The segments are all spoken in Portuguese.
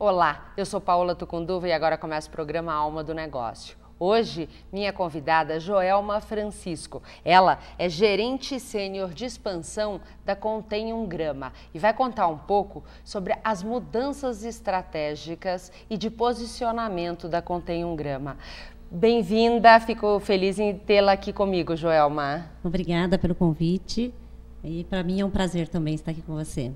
Olá, eu sou Paola Tucunduva e agora começa o programa Alma do Negócio. Hoje, minha convidada é Joelma Francisco. Ela é gerente sênior de expansão da Contém 1 Grama e vai contar um pouco sobre as mudanças estratégicas e de posicionamento da Contém 1 Grama. Bem-vinda, fico feliz em tê-la aqui comigo, Joelma. Obrigada pelo convite e para mim é um prazer também estar aqui com você.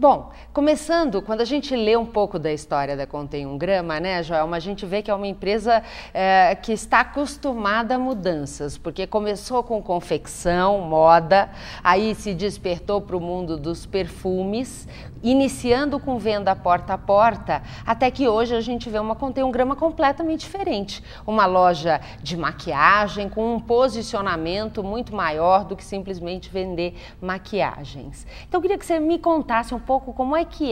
Bom, começando, quando a gente lê um pouco da história da Contém 1 Grama, né, Joelma, a gente vê que é uma empresa que está acostumada a mudanças, porque começou com confecção, moda, aí se despertou para o mundo dos perfumes, iniciando com venda porta a porta, até que hoje a gente vê uma Contém 1 Grama completamente diferente. Uma loja de maquiagem com um posicionamento muito maior do que simplesmente vender maquiagens. Então eu queria que você me contasse um pouco como é que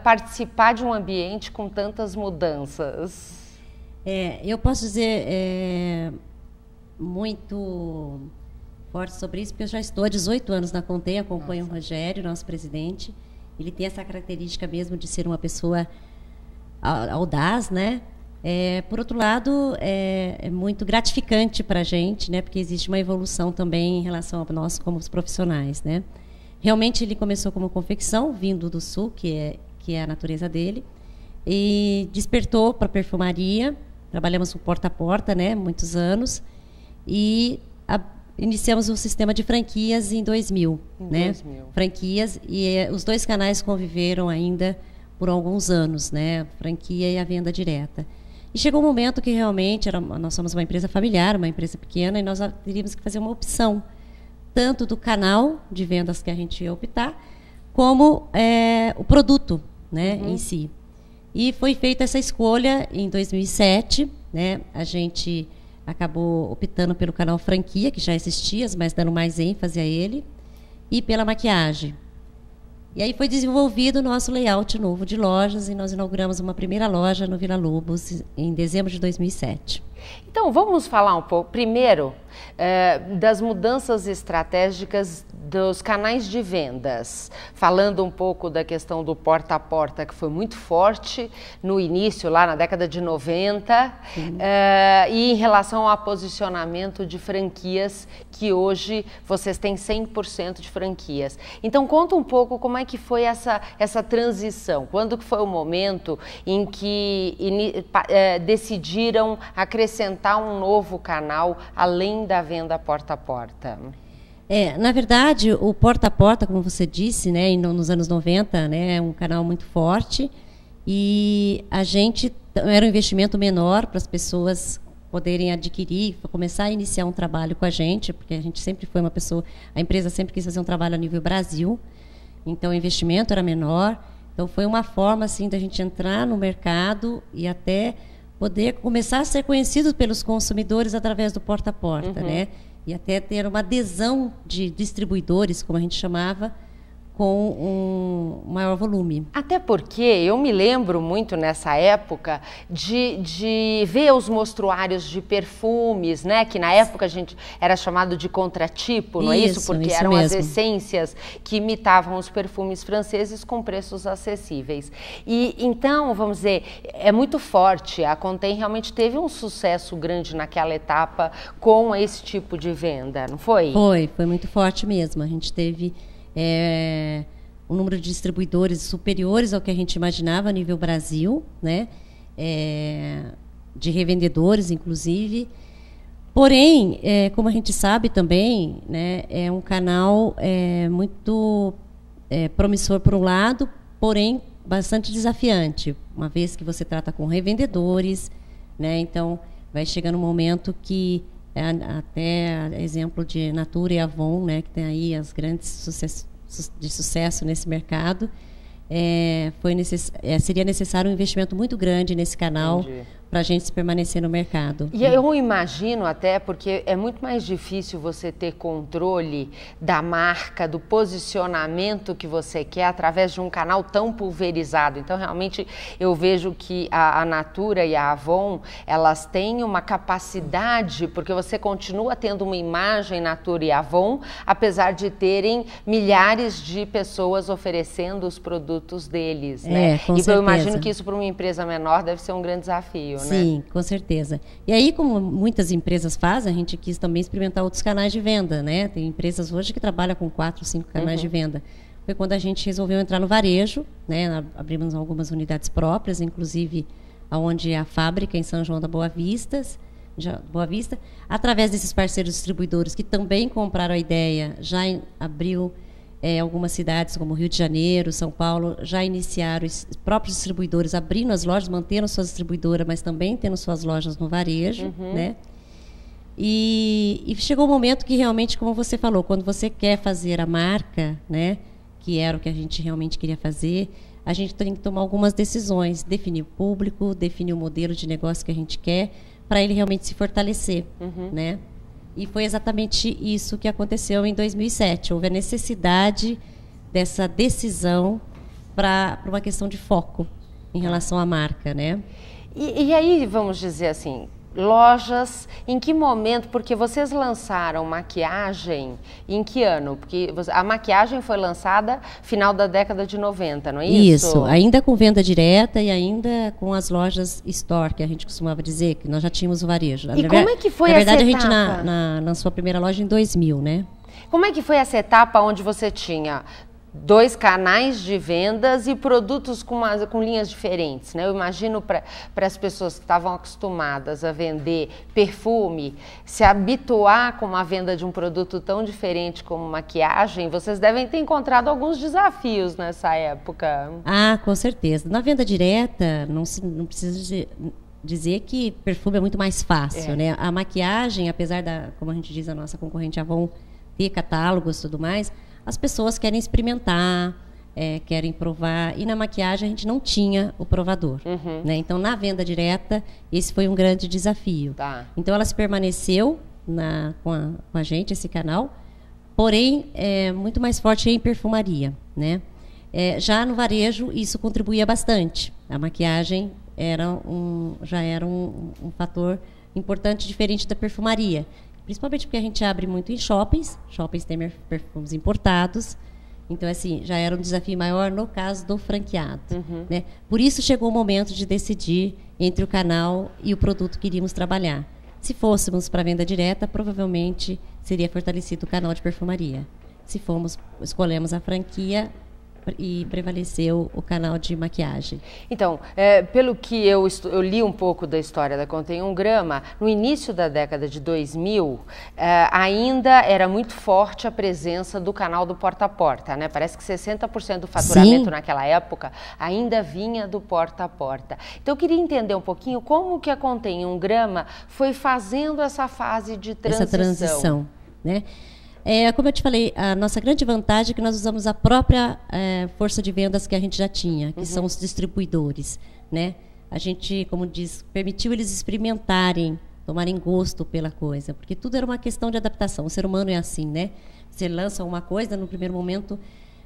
participar de um ambiente com tantas mudanças. Eu posso dizer muito forte sobre isso, porque eu já estou há 18 anos na Contém, acompanho o Rogério, nosso presidente. Ele tem essa característica mesmo de ser uma pessoa audaz, né? Por outro lado, é muito gratificante para a gente, né? Porque existe uma evolução também em relação a nós como os profissionais, né? Realmente ele começou como confecção, vindo do sul, que é a natureza dele, e despertou para perfumaria. Trabalhamos com porta a porta, né? Muitos anos, e iniciamos o sistema de franquias em 2000, né? 2000. Franquias, e os dois canais conviveram ainda por alguns anos, né? Franquia e a venda direta. E chegou um momento que realmente nós somos uma empresa familiar, uma empresa pequena, e nós teríamos que fazer uma opção, tanto do canal de vendas que a gente ia optar, como o produto, né, em si. E foi feita essa escolha em 2007, né? A gente acabou optando pelo canal franquia, que já existia, mas dando mais ênfase a ele, e pela maquiagem. E aí foi desenvolvido o nosso layout novo de lojas, e nós inauguramos uma primeira loja no Vila Lobos em dezembro de 2007. Então, vamos falar um pouco, primeiro, das mudanças estratégicas dos canais de vendas, falando um pouco da questão do porta a porta, que foi muito forte no início, lá na década de 90, e em relação ao posicionamento de franquias, que hoje vocês têm 100% de franquias. Então, conta um pouco como é que foi essa transição, quando que foi o momento em que decidiram acrescentar um novo canal, além da venda porta a porta? Na verdade, o porta a porta, como você disse, né, nos anos 90, né, é um canal muito forte, e a gente era um investimento menor para as pessoas poderem adquirir, começar a iniciar um trabalho com a gente, porque a gente sempre foi uma pessoa, a empresa sempre quis fazer um trabalho a nível Brasil, então o investimento era menor, então foi uma forma assim da gente entrar no mercado e até poder começar a ser conhecido pelos consumidores através do porta a porta, né? E até ter uma adesão de distribuidores, como a gente chamava, com um maior volume. Até porque eu me lembro muito nessa época de ver os mostruários de perfumes, né? Que na época a gente era chamado de contratipo, não é isso? Porque eram as essências que imitavam os perfumes franceses com preços acessíveis. E então, vamos dizer, é muito forte. A Contém realmente teve um sucesso grande naquela etapa com esse tipo de venda, não foi? Foi muito forte mesmo. A gente teve um número de distribuidores superiores ao que a gente imaginava a nível Brasil, né? De revendedores, inclusive. Porém, como a gente sabe também, né, é um canal muito promissor por um lado, porém bastante desafiante, uma vez que você trata com revendedores, né? Então vai chegando um momento que até exemplo de Natura e Avon, né, que tem aí as grandes sucesso nesse mercado, seria necessário um investimento muito grande nesse canal. Entendi. para a gente se permanecer no mercado. E eu imagino até, porque é muito mais difícil você ter controle da marca, do posicionamento que você quer através de um canal tão pulverizado. Então, realmente, eu vejo que a Natura e a Avon, elas têm uma capacidade, porque você continua tendo uma imagem Natura e Avon, apesar de terem milhares de pessoas oferecendo os produtos deles, né? Com e certeza. Eu imagino que isso para uma empresa menor deve ser um grande desafio, né? Sim, com certeza. E aí, como muitas empresas fazem, a gente quis também experimentar outros canais de venda, né? Tem empresas hoje que trabalham com 4, 5 canais de venda. Foi quando a gente resolveu entrar no varejo, né? Abrimos algumas unidades próprias, inclusive onde é a fábrica em São João da Boa Vista, através desses parceiros distribuidores que também compraram a ideia, já abriu algumas cidades como Rio de Janeiro, São Paulo, já iniciaram os próprios distribuidores abrindo as lojas, mantendo suas distribuidoras, mas também tendo suas lojas no varejo, né? E chegou o momento que realmente, como você falou, quando você quer fazer a marca, né, que era o que a gente realmente queria fazer, a gente tem que tomar algumas decisões, definir o público, definir o modelo de negócio que a gente quer, para ele realmente se fortalecer, né? E foi exatamente isso que aconteceu em 2007. Houve a necessidade dessa decisão para uma questão de foco em relação à marca, né? E aí, vamos dizer assim, lojas, em que momento? Porque vocês lançaram maquiagem em que ano? Porque a maquiagem foi lançada final da década de 90, não é isso? Isso, ainda com venda direta e ainda com as lojas store, que a gente costumava dizer, que nós já tínhamos o varejo. E como é que foi essa etapa? Na verdade, a gente lançou a primeira loja em 2000, né? Como é que foi essa etapa onde você tinha 2 canais de vendas e produtos com linhas diferentes, né? Eu imagino para as pessoas que estavam acostumadas a vender perfume, se habituar com a venda de um produto tão diferente como maquiagem, vocês devem ter encontrado alguns desafios nessa época. Ah, com certeza. Na venda direta, não precisa dizer que perfume é muito mais fácil, né? A maquiagem, apesar como a gente diz, a nossa concorrente Avon ter catálogos e tudo mais, as pessoas querem experimentar, querem provar. E na maquiagem a gente não tinha o provador. Né? Então, na venda direta, esse foi um grande desafio. Tá. Então, ela se permaneceu com a gente, esse canal, porém, muito mais forte em perfumaria. Né? Já no varejo, isso contribuía bastante. A maquiagem já era um fator importante, diferente da perfumaria. Principalmente porque a gente abre muito em shoppings têm perfumes importados, então assim, já era um desafio maior no caso do franqueado. Né? Por isso chegou o momento de decidir entre o canal e o produto que iríamos trabalhar. Se fôssemos para venda direta, provavelmente seria fortalecido o canal de perfumaria. Se escolhemos a franquia, e prevaleceu o canal de maquiagem. Então, pelo que eu li um pouco da história da Contém um Grama, no início da década de 2000, ainda era muito forte a presença do canal do porta a porta, né? Parece que 60% do faturamento naquela época ainda vinha do porta a porta. Então, eu queria entender um pouquinho como que a Contém um Grama foi fazendo essa fase de transição. Essa transição, né? Como eu te falei, a nossa grande vantagem é que nós usamos a própria força de vendas que a gente já tinha, que são os distribuidores. Né? A gente, como diz, permitiu eles experimentarem, tomarem gosto pela coisa, porque tudo era uma questão de adaptação. O ser humano é assim, né? Você lança uma coisa, no primeiro momento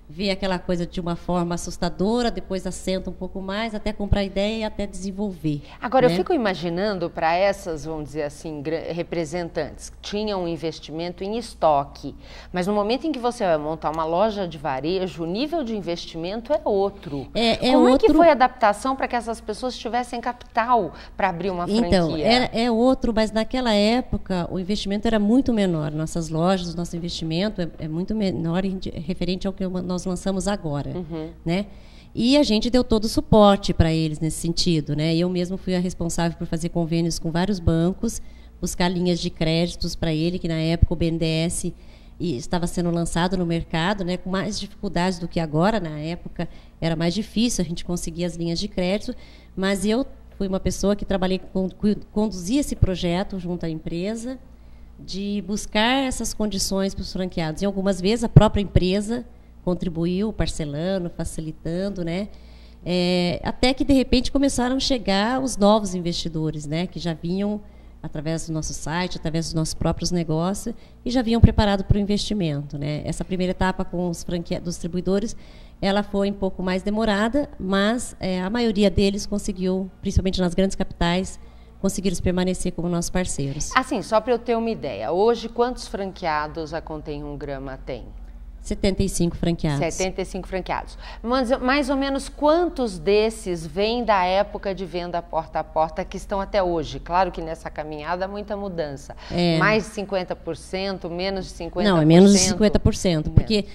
vê aquela coisa de uma forma assustadora, depois assenta um pouco mais, até comprar ideia e até desenvolver. Agora, né? Eu fico imaginando para essas, vamos dizer assim, representantes que tinham um investimento em estoque, mas no momento em que você vai montar uma loja de varejo, o nível de investimento é outro. Como é que foi a adaptação para que essas pessoas tivessem capital para abrir uma franquia? Então, é outro, mas naquela época o investimento era muito menor. Nossas lojas, o nosso investimento é muito menor referente ao que nós lançamos agora, né? E a gente deu todo o suporte para eles nesse sentido, né? Eu mesmo fui a responsável por fazer convênios com vários bancos, buscar linhas de créditos para ele, que na época o BNDES estava sendo lançado no mercado, né? Com mais dificuldades do que agora. Na época era mais difícil a gente conseguir as linhas de crédito, mas eu fui uma pessoa que conduzia esse projeto junto à empresa, de buscar essas condições para os franqueados. E algumas vezes a própria empresa contribuiu, parcelando, facilitando, né? Até que, de repente, começaram a chegar os novos investidores, né, que já vinham através do nosso site, através dos nossos próprios negócios, e já vinham preparado para o investimento, né? Essa primeira etapa com os dos distribuidores, ela foi um pouco mais demorada, mas a maioria deles conseguiu, principalmente nas grandes capitais, conseguiram permanecer como nossos parceiros. Assim, só para eu ter uma ideia, hoje quantos franqueados a Contém 1 Grama tem? 75 franqueados. 75 franqueados. Mas mais ou menos quantos desses vêm da época de venda porta a porta que estão até hoje? Claro que nessa caminhada há muita mudança. Mais de 50%, menos de 50%? Não, é menos de 50%, porque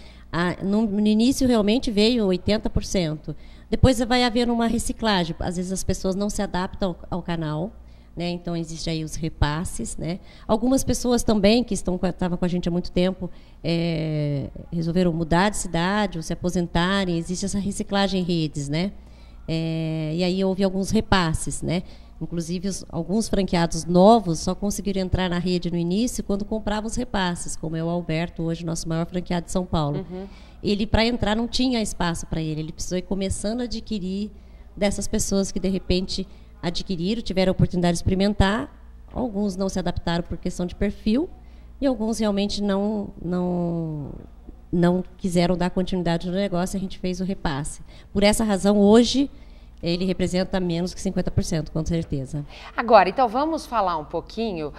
no início realmente veio 80%. Depois vai haver uma reciclagem. Às vezes as pessoas não se adaptam ao canal. Né? Então, existem aí os repasses. Né? Algumas pessoas também, que estavam com a gente há muito tempo, resolveram mudar de cidade ou se aposentarem. Existe essa reciclagem em redes. Né? E aí houve alguns repasses. Né? Inclusive, alguns franqueados novos só conseguiram entrar na rede no início quando compravam os repasses, como é o Alberto, hoje nosso maior franqueado de São Paulo. Uhum. Ele, para entrar, não tinha espaço para ele. Ele precisou ir começando a adquirir dessas pessoas que, de repente, adquiriram, tiveram a oportunidade de experimentar. Alguns não se adaptaram por questão de perfil e alguns realmente não quiseram dar continuidade no negócio. A gente fez o repasse. Por essa razão, hoje, ele representa menos que 50%, com certeza. Agora, então, vamos falar um pouquinho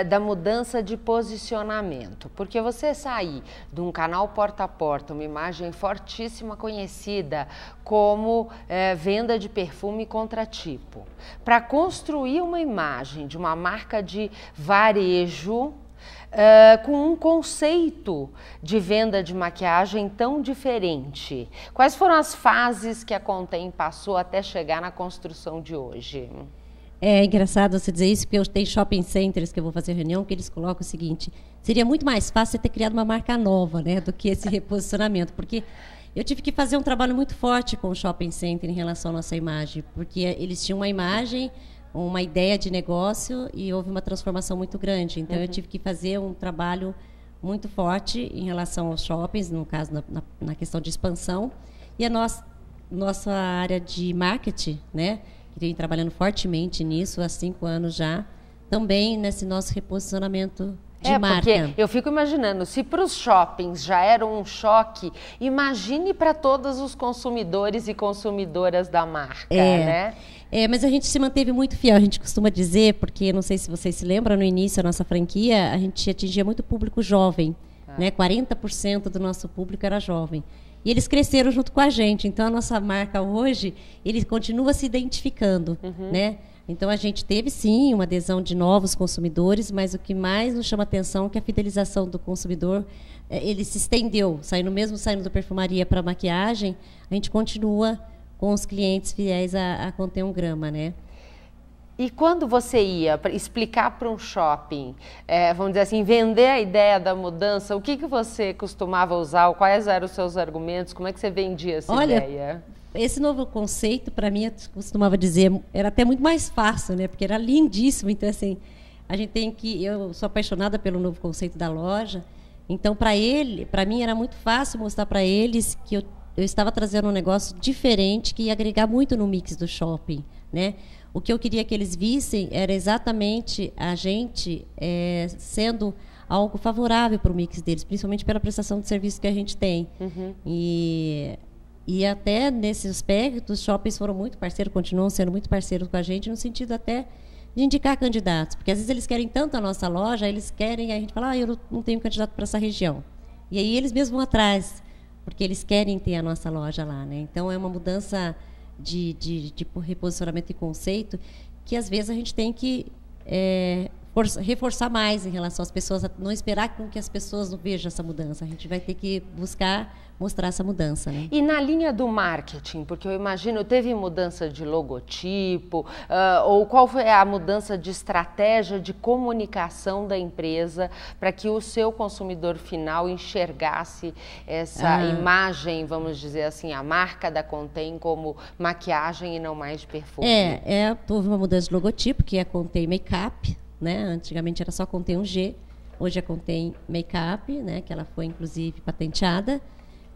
da mudança de posicionamento. Porque você sair de um canal porta a porta, uma imagem fortíssima conhecida como venda de perfume contratipo, para construir uma imagem de uma marca de varejo com um conceito de venda de maquiagem tão diferente. Quais foram as fases que a Contém passou até chegar na construção de hoje? É engraçado você dizer isso, porque eu tenho shopping centers que eu vou fazer reunião, que eles colocam o seguinte: seria muito mais fácil você ter criado uma marca nova, né, do que esse reposicionamento, porque eu tive que fazer um trabalho muito forte com o shopping center em relação à nossa imagem, porque eles tinham uma imagem, uma ideia de negócio e houve uma transformação muito grande. Então, eu tive que fazer um trabalho muito forte em relação aos shoppings, no caso, na questão de expansão. E a nossa área de marketing, né, que vem trabalhando fortemente nisso há 5 anos já, também nesse nosso reposicionamento de marca. Porque eu fico imaginando, se para os shoppings já era um choque, imagine para todos os consumidores e consumidoras da marca, né? Mas a gente se manteve muito fiel, a gente costuma dizer, porque não sei se vocês se lembram, no início da nossa franquia, a gente atingia muito público jovem, né? 40% do nosso público era jovem. E eles cresceram junto com a gente, então a nossa marca hoje, ele continua se identificando, né? Então, a gente teve, sim, uma adesão de novos consumidores, mas o que mais nos chama atenção é que a fidelização do consumidor, ele se estendeu, saindo da perfumaria para a maquiagem, a gente continua com os clientes fiéis a Contém 1 Grama, né? E quando você ia explicar para um shopping, vamos dizer assim, vender a ideia da mudança, o que você costumava usar? Quais eram os seus argumentos? Como é que você vendia essa ideia? Esse novo conceito, para mim, eu costumava dizer, era até muito mais fácil, né? Porque era lindíssimo. Então, assim, a gente tem que... Eu sou apaixonada pelo novo conceito da loja. Então, para mim, era muito fácil mostrar para eles que eu estava trazendo um negócio diferente que ia agregar muito no mix do shopping, né? O que eu queria que eles vissem era exatamente a gente sendo algo favorável para o mix deles, principalmente pela prestação de serviço que a gente tem. E até nesse aspecto, os shoppings foram muito parceiros, continuam sendo muito parceiros com a gente, no sentido até de indicar candidatos. Porque às vezes eles querem tanto a nossa loja, eles querem, a gente fala, eu não tenho candidato para essa região. E aí eles mesmos vão atrás, porque eles querem ter a nossa loja lá, né? Então é uma mudança de reposicionamento e conceito que às vezes a gente tem que reforçar mais em relação às pessoas, não esperar que as pessoas não vejam essa mudança. A gente vai ter que buscar mostrar essa mudança, né? E na linha do marketing, porque eu imagino, teve mudança de logotipo, ou qual foi a mudança de estratégia de comunicação da empresa para que o seu consumidor final enxergasse essa imagem, vamos dizer assim, a marca da Contém como maquiagem e não mais de perfume? Houve uma mudança de logotipo, que é a Contém Makeup, né? Antigamente era só Contém 1G, hoje é Contém Makeup, né? Que ela foi inclusive patenteada.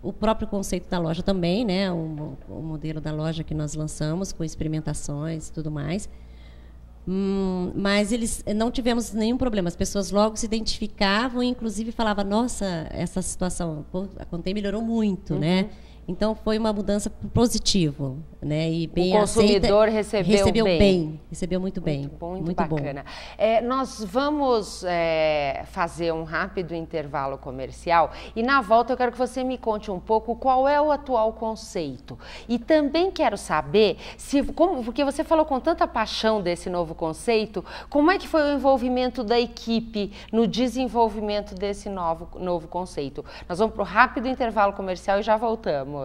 o próprio conceito da loja também, né? O modelo da loja que nós lançamos, com experimentações e tudo mais. Mas eles não tivemos nenhum problema. As pessoas logo se identificavam e, inclusive, falavam, nossa, essa situação, a Contém melhorou muito, né? Então, foi uma mudança positiva, né? E bem o consumidor aceita, recebeu bem. Recebeu muito bem. Muito bacana. Nós vamos fazer um rápido intervalo comercial e, na volta, eu quero que você me conte um pouco qual é o atual conceito. E também quero saber, porque você falou com tanta paixão desse novo conceito, como é que foi o envolvimento da equipe no desenvolvimento desse novo conceito? Nós vamos para o rápido intervalo comercial e já voltamos.